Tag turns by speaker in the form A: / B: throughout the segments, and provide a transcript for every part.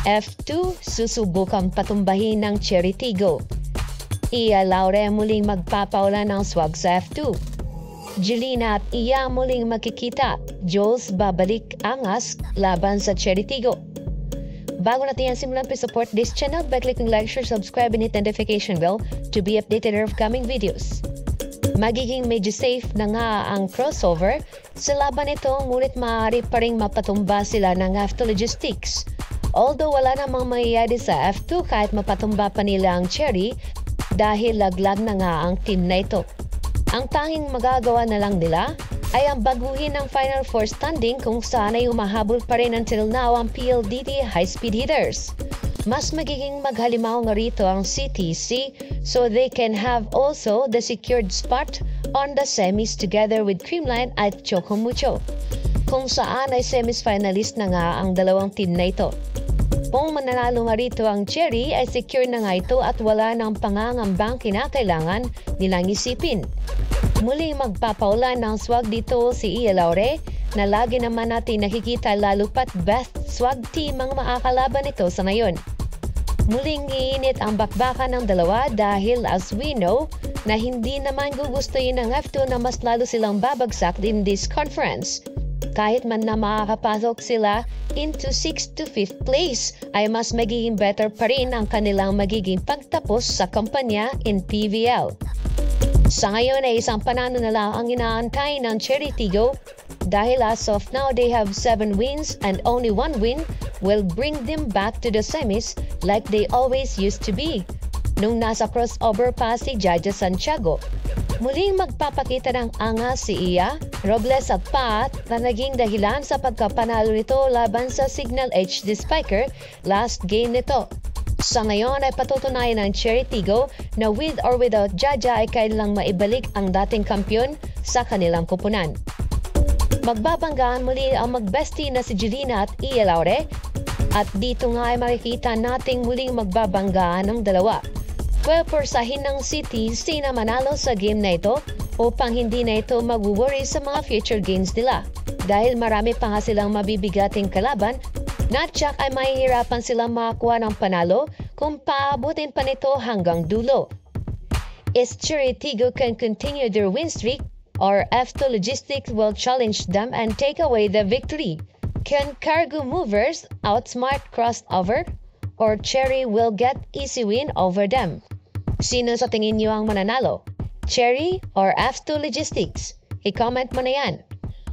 A: F2, susubukang patumbahin ng Cherry Tigo. Iya Laure muling magpapaula ng swag sa F2. Jelena at Iya muling makikita. Jules babalik angas laban sa Cherry Tigo. Bago natin yan simulan, please support this channel by clicking like, share, subscribe, and hit notification bell to be updated on upcoming videos. Magiging medyo safe na nga ang crossover sa laban ito, ngunit maaari pa rin mapatumba sila ng F2 Logistics. Although wala namang mangyayari sa F2 kahit mapatumba pa nila ang Cherry dahil laglag na nga ang team na ito. Ang tanging magagawa na lang nila ay ang baguhin ng Final Four standing kung saan ay umahabol pa rin until now ang PLDT high-speed hitters. Mas magiging maghalimaw nga rito ang CTC so they can have also the secured spot on the semis together with Creamline at Chocomucho, kung saan ay semis-finalist na nga ang dalawang team na ito. Kung mananalo nga rito ang Cherry ay secure na nga ito at wala ng pangangambang kinakailangan nilang isipin. Muling magpapaula ng swag dito si Iya Laure na lagi naman natin nakikita lalo pat best swag team ang makakalaban nito sa ngayon. Muling iinit ang bakbakan ng dalawa dahil as we know na hindi naman gugustuhin ng F2 na mas lalo silang babagsak in this conference. Kahit man na makakapasok sila into 6th to 5th place ay mas magiging better pa rin ang kanilang magiging pagtapos sa kampanya in PVL. Sa ngayon ay isang panalo na lang ang inaantay ng Cherry Tigo dahil as of now they have 7 wins and only 1 win will bring them back to the semis like they always used to be nung nasa crossover pa si Jaja Santiago. Muling magpapakita ng angas si Iya Robles at Pat na naging dahilan sa pagkapanalo nito laban sa Signal HD Spiker last game nito. Sa ngayon ay patutunayan ng Cherry Tigo na with or without Jaja ay kailang maibalik ang dating kampiyon sa kanilang kupunan. Magbabanggaan muli ang magbestie na si Jelena at Iya Laure at dito nga ay makikita nating muling magbabanggaan ng dalawa. Pwepursahin ng CTC na manalo sa game na ito upang hindi na ito mag-worry sa mga future games nila dahil marami pa nga silang mabibigating kalaban na tsak ay mahihirapan silang makakuha ng panalo kung paabutin pa nito hanggang dulo. Is Cherry Tigo can continue their win streak or F2 Logistics will challenge them and take away the victory? Can Cargo Movers outsmart crossover or Cherry will get easy win over them? Sino sa tingin niyo ang mananalo? Cherry or F2 Logistics? I-comment mo na yan.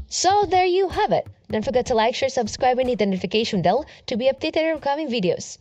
A: So there you have it. Don't forget to like, share, subscribe, and hit the notification bell to be updated on upcoming videos.